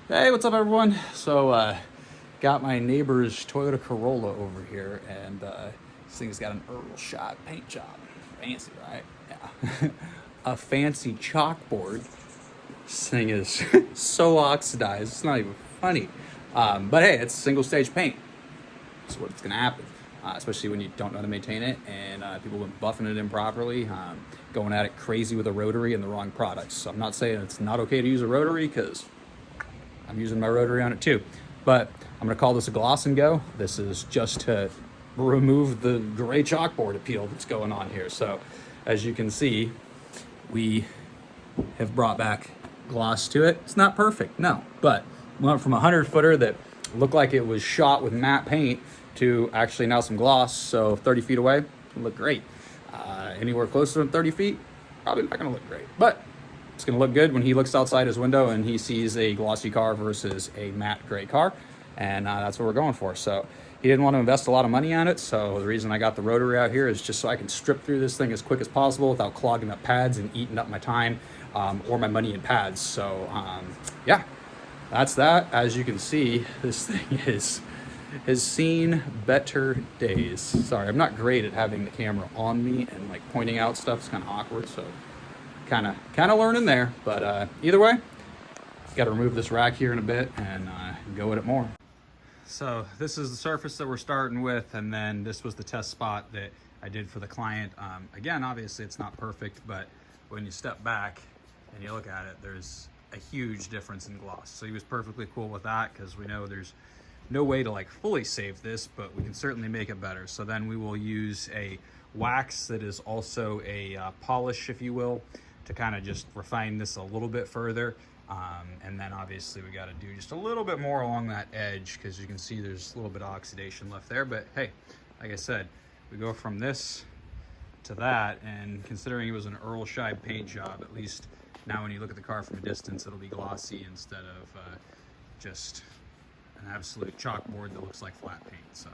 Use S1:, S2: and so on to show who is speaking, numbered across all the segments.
S1: Hey, what's up, everyone? So, got my neighbor's Toyota Corolla over here, and this thing's got an Earl Scheib paint job. Fancy, right? Yeah. A fancy chalkboard. This thing is so oxidized, it's not even funny. But hey, it's single stage paint. That's what's gonna happen. Especially when you don't know how to maintain it, and people have been buffing it improperly, going at it crazy with a rotary and the wrong products. So I'm not saying it's not okay to use a rotary, because I'm using my rotary on it too. But I'm gonna call this a gloss and go. This is just to remove the gray chalkboard appeal that's going on here. So as you can see, we have brought back gloss to it. It's not perfect, no, but we went from a 100-footer that looked like it was shot with matte paint to actually now some gloss. So 30 feet away, it'll look great. Anywhere closer than 30 feet, probably not gonna look great, but it's gonna look good when he looks outside his window and he sees a glossy car versus a matte gray car. And that's what we're going for. So he didn't want to invest a lot of money on it. So the reason I got the rotary out here is just so I can strip through this thing as quick as possible without clogging up pads and eating up my time or my money in pads. So yeah, that's that. As you can see, this thing has seen better days. Sorry, I'm not great at having the camera on me and like pointing out stuff. It's kind of awkward. So kind of learning there. But either way, got to remove this rack here in a bit and go at it more. So this is the surface that we're starting with, and then this was the test spot that I did for the client. Again, obviously it's not perfect, but when you step back and you look at it, there's a huge difference in gloss. So he was perfectly cool with that, because we know there's no way to like fully save this, but we can certainly make it better. So then we will use a wax that is also a polish, if you will, to kind of just refine this a little bit further. And then obviously we got to do just a little bit more along that edge, because you can see there's a little bit of oxidation left there. But hey, like I said, we go from this to that, and considering it was an Earl Scheib paint job, at least now when you look at the car from a distance, it'll be glossy instead of just an absolute chalkboard that looks like flat paint. So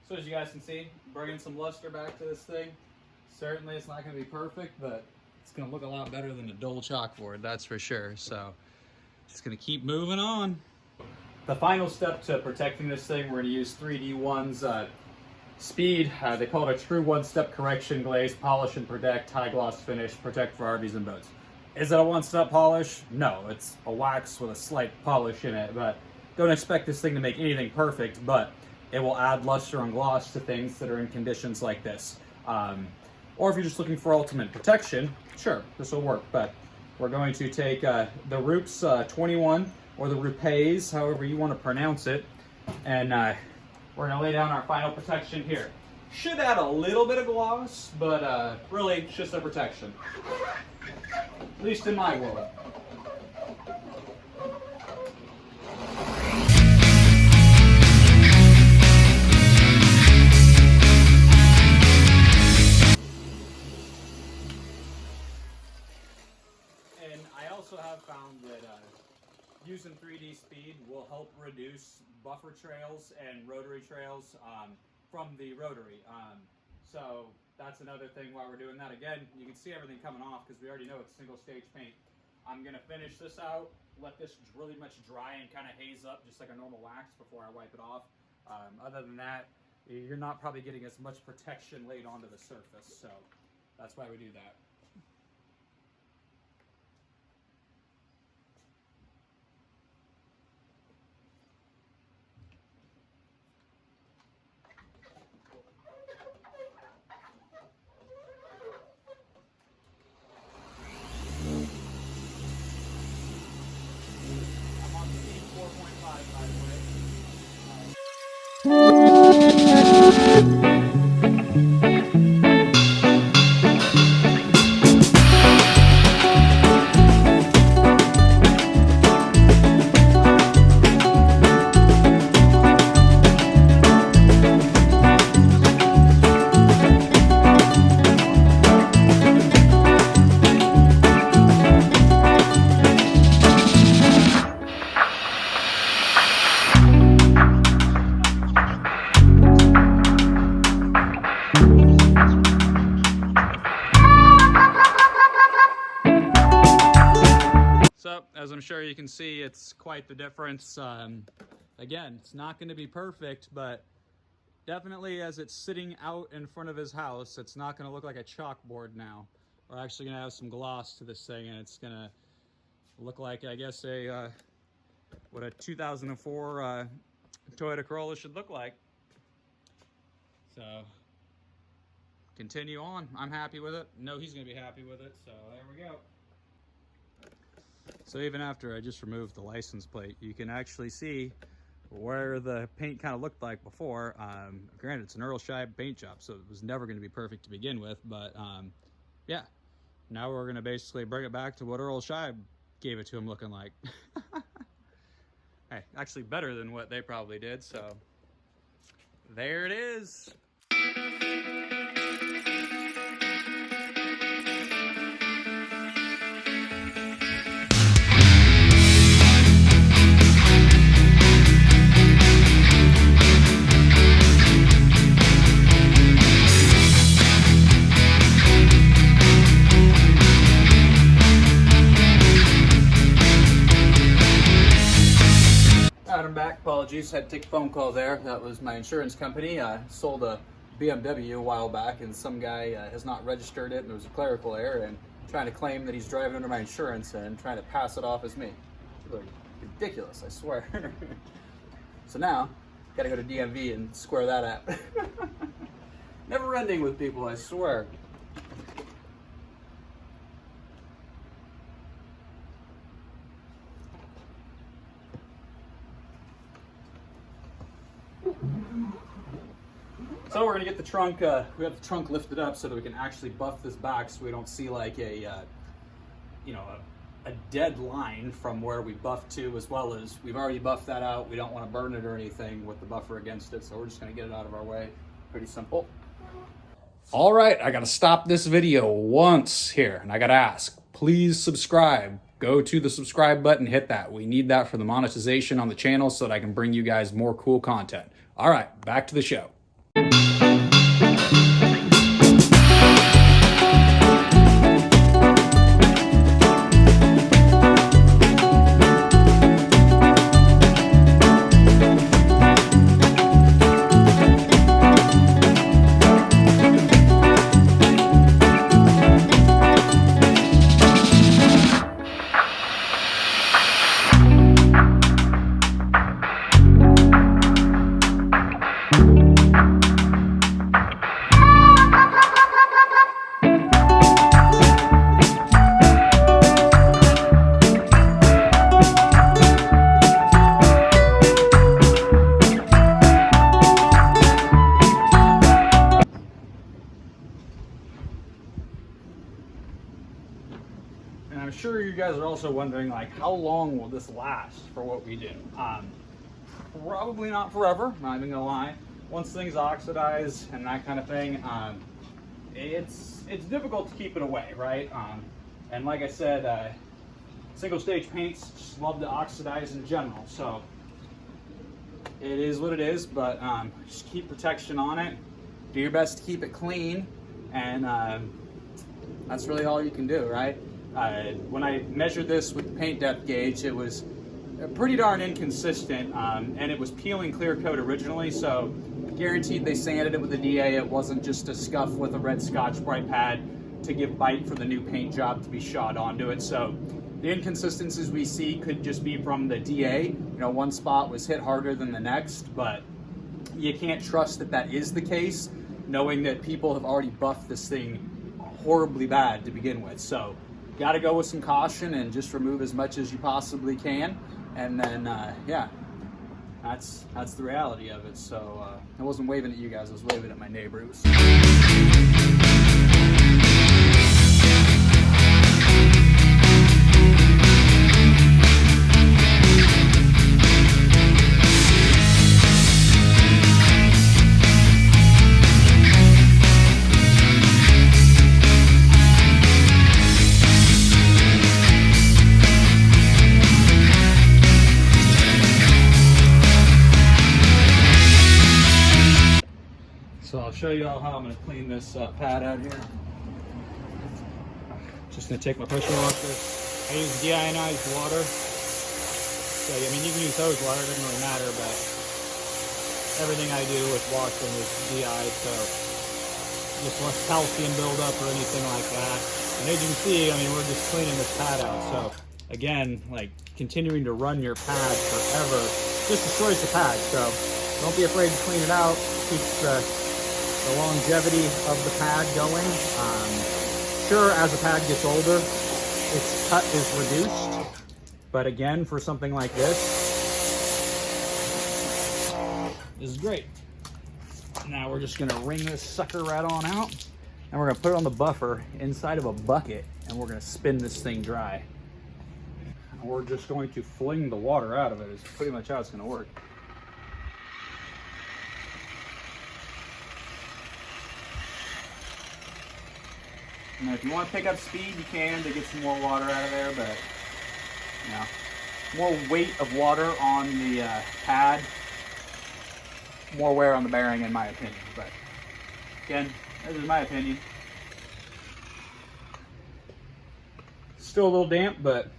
S1: So as you guys can see, bringing some luster back to this thing. Certainly it's not going to be perfect, but it's going to look a lot better than a dull chalkboard, that's for sure. So just going to keep moving on. The final step to protecting this thing, we're going to use 3D1's Speed. They call it a true one-step correction glaze, polish and protect, high gloss finish, protect for RVs and boats. Is it a one-step polish? No, it's a wax with a slight polish in it, but don't expect this thing to make anything perfect, but it will add luster and gloss to things that are in conditions like this. Or if you're just looking for ultimate protection, sure, this will work, but we're going to take the Roops 21, or the Rupays, however you want to pronounce it, and we're going to lay down our final protection here. Should add a little bit of gloss, but really it's just a protection. At least in my world. And I also have found that using 3D Speed will help reduce buffer trails and rotary trails from the rotary. So that's another thing while we're doing that. Again, you can see everything coming off because we already know it's single stage paint. I'm going to finish this out, let this really much dry and kind of haze up just like a normal wax before I wipe it off. Other than that, you're not probably getting as much protection laid onto the surface, so that's why we do that. I'm on speed 4.5 by the way. So, as I'm sure you can see, it's quite the difference. Again, it's not going to be perfect, but definitely as it's sitting out in front of his house, it's not going to look like a chalkboard now. We're actually going to have some gloss to this thing, and it's going to look like, I guess, what a 2004 Toyota Corolla should look like. So, continue on. I'm happy with it. No, he's going to be happy with it, so there we go. So even after I just removed the license plate, you can actually see where the paint kind of looked like before. Granted, it's an Earl Scheib paint job, so it was never going to be perfect to begin with, but yeah, now we're going to basically bring it back to what Earl Scheib gave it to him looking like. Hey, actually better than what they probably did, so there it is. I'm back. Apologies, had to take a phone call there. That was my insurance company. I sold a BMW a while back, and some guy has not registered it, and there was a clerical error, and trying to claim that he's driving under my insurance and trying to pass it off as me. Really ridiculous, I swear. So now, gotta go to DMV and square that out. Never ending with people, I swear. So we're gonna get the trunk, we have the trunk lifted up so that we can actually buff this back so we don't see like a, a dead line from where we buffed to, as well as we've already buffed that out. We don't want to burn it or anything with the buffer against it, so we're just gonna get it out of our way. Pretty simple. All right, I gotta stop this video once here, and I gotta ask, please subscribe. Go to the subscribe button, hit that. We need that for the monetization on the channel so that I can bring you guys more cool content. All right, back to the show. guys are also wondering, like, how long will this last for what we do? Probably not forever, not even gonna lie. Once things oxidize and that kind of thing, it's difficult to keep it away, right? And like I said, single stage paints just love to oxidize in general, so it is what it is, but just keep protection on it. Do your best to keep it clean, and that's really all you can do, right? When I measured this with the paint depth gauge, it was pretty darn inconsistent, and it was peeling clear coat originally, so guaranteed they sanded it with a DA. It wasn't just a scuff with a red Scotch-Brite pad to give bite for the new paint job to be shot onto it. So the inconsistencies we see could just be from the DA. You know, one spot was hit harder than the next, but you can't trust that that is the case, knowing that people have already buffed this thing horribly bad to begin with. So got to go with some caution and just remove as much as you possibly can, and then yeah, that's the reality of it. So I wasn't waving at you guys, I was waving at my neighbor. It was So I'll show you all how I'm going to clean this pad out here. Just going to take my pressure washer. I use deionized water. So I mean, you can use hose water, it doesn't really matter, but everything I do with washing is DI, so just less calcium buildup or anything like that. And as you can see, I mean, we're just cleaning this pad out. So again, like, continuing to run your pad forever just destroys the pad. So don't be afraid to clean it out. Keeps the longevity of the pad going. Sure, as the pad gets older, its cut is reduced, but again, for something like this is great. Now we're just gonna wring this sucker right on out, and we're gonna put it on the buffer inside of a bucket, and we're gonna spin this thing dry. And we're just going to fling the water out of it, is pretty much how it's gonna work. And if you want to pick up speed, you can to get some more water out of there, but you know, more weight of water on the pad, more wear on the bearing, in my opinion. But again, this is my opinion. Still a little damp, but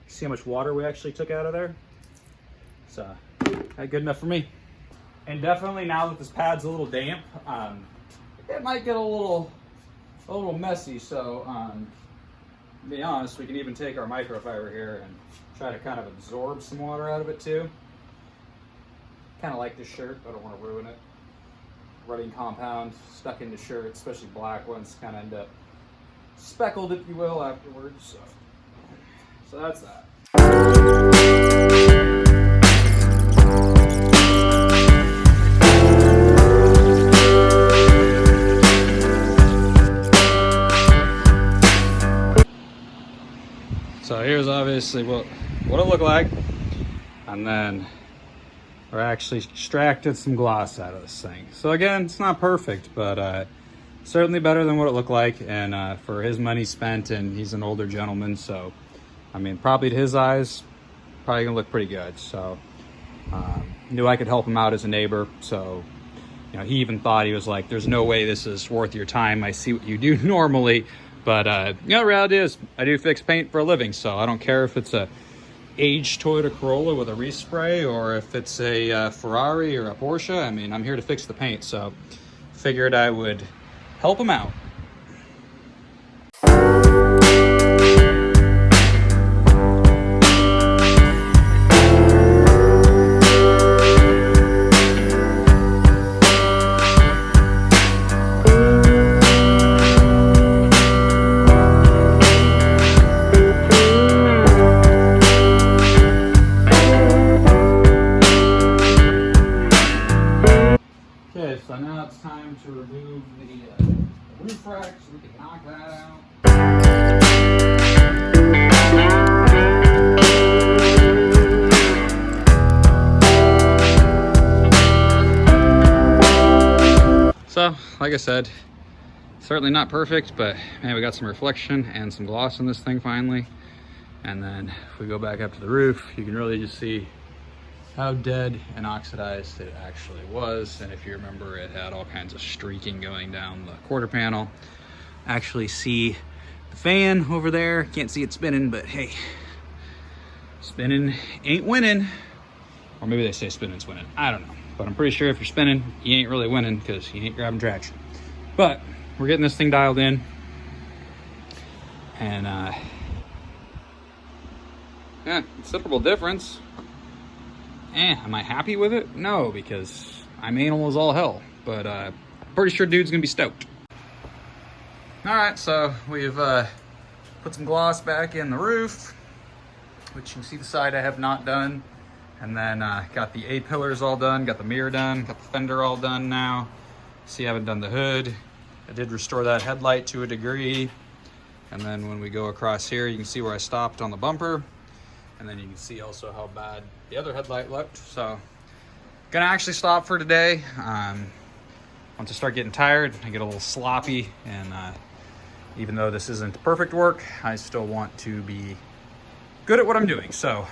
S1: see how much water we actually took out of there? So that's good enough for me. And definitely now that this pad's a little damp, it might get a little messy, so to be honest, we can even take our microfiber here and try to kind of absorb some water out of it too. Kind of like this shirt, but I don't want to ruin it. Running compound stuck into shirts, especially black ones, kind of end up speckled, if you will, afterwards. So that's that. So here's obviously what it looked like, and then we're actually extracted some gloss out of this thing. So again, it's not perfect, but certainly better than what it looked like, and for his money spent, and he's an older gentleman, so I mean, probably to his eyes, probably gonna look pretty good. So knew I could help him out as a neighbor, so you know, he even thought, he was like, there's no way this is worth your time. I see what you do normally. But you know, the reality is, I do fix paint for a living, so I don't care if it's a aged Toyota Corolla with a respray, or if it's a Ferrari or a Porsche. I mean, I'm here to fix the paint, so figured I would help him out. So now it's time to remove the roof rack so we can knock that out. So, like I said, certainly not perfect, but man, we got some reflection and some gloss on this thing finally. And then if we go back up to the roof, you can really just see how dead and oxidized it actually was. And if you remember, it had all kinds of streaking going down the quarter panel. Actually see the fan over there. Can't see it spinning, but hey, spinning ain't winning. Or maybe they say spinning's winning. I don't know. But I'm pretty sure if you're spinning, you ain't really winning because you ain't grabbing traction. But we're getting this thing dialed in. And yeah, considerable difference. Am I happy with it? No, because I'm anal as all hell. But pretty sure dude's gonna be stoked. All right, so we've put some gloss back in the roof, which you can see the side I have not done. And then got the A-pillars all done, got the mirror done, got the fender all done now. See, I haven't done the hood. I did restore that headlight to a degree. And then when we go across here, you can see where I stopped on the bumper. And then you can see also how bad the other headlight looked. So, gonna actually stop for today. Once I start getting tired, I get a little sloppy. And even though this isn't perfect work, I still want to be good at what I'm doing. So,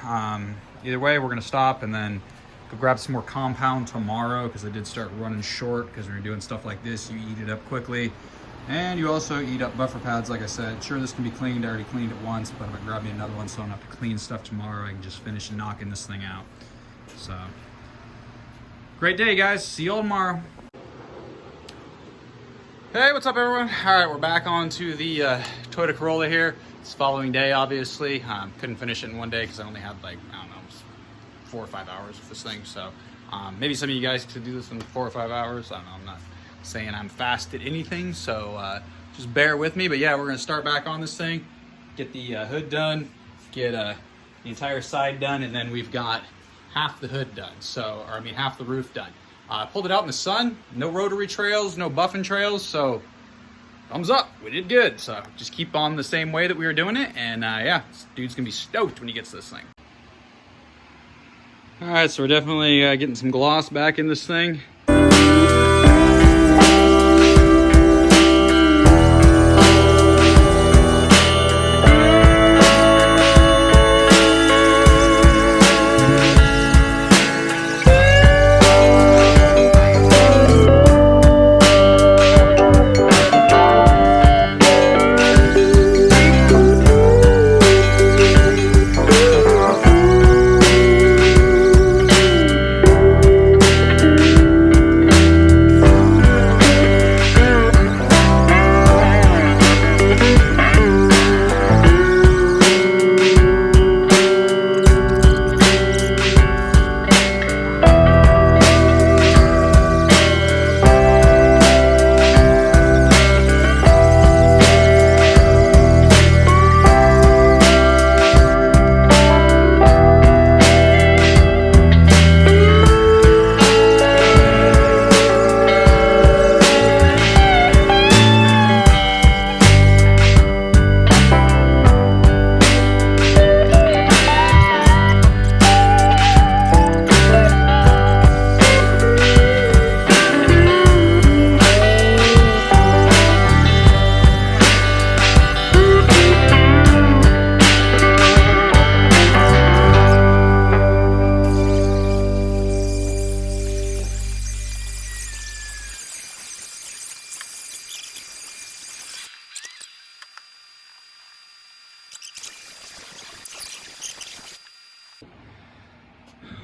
S1: either way, we're gonna stop and then go grab some more compound tomorrow because I did start running short because when you're doing stuff like this, you eat it up quickly. And you also eat up buffer pads, like I said. Sure, this can be cleaned. I already cleaned it once, but I'm gonna grab me another one so I don't have to clean stuff tomorrow. I can just finish knocking this thing out. So, great day, guys. See you all tomorrow. Hey, what's up, everyone? All right, we're back on to the Toyota Corolla here. It's the following day, obviously. Couldn't finish it in one day because I only had like, I don't know, 4 or 5 hours of this thing. So maybe some of you guys could do this in 4 or 5 hours. I don't know, I'm not saying I'm fast at anything, so just bear with me. But yeah, we're gonna start back on this thing, get the hood done, get the entire side done, and then we've got half the hood done. So, or I mean half the roof done. Pulled it out in the sun, no rotary trails, no buffing trails, so thumbs up, we did good. So just keep on the same way that we were doing it, and yeah, this dude's gonna be stoked when he gets this thing. All right, so we're definitely getting some gloss back in this thing.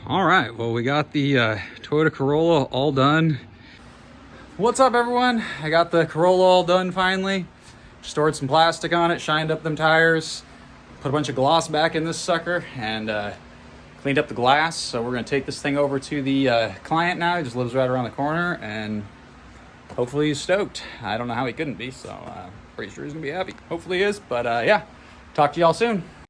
S1: All right, well, we got the Toyota Corolla all done. What's up, everyone? I got the Corolla all done finally. Stored some plastic on it, shined up them tires, put a bunch of gloss back in this sucker, and cleaned up the glass. So we're gonna take this thing over to the client now. He just lives right around the corner, and hopefully he's stoked. I don't know how he couldn't be, so pretty sure he's gonna be happy. Hopefully he is, but yeah, talk to y'all soon.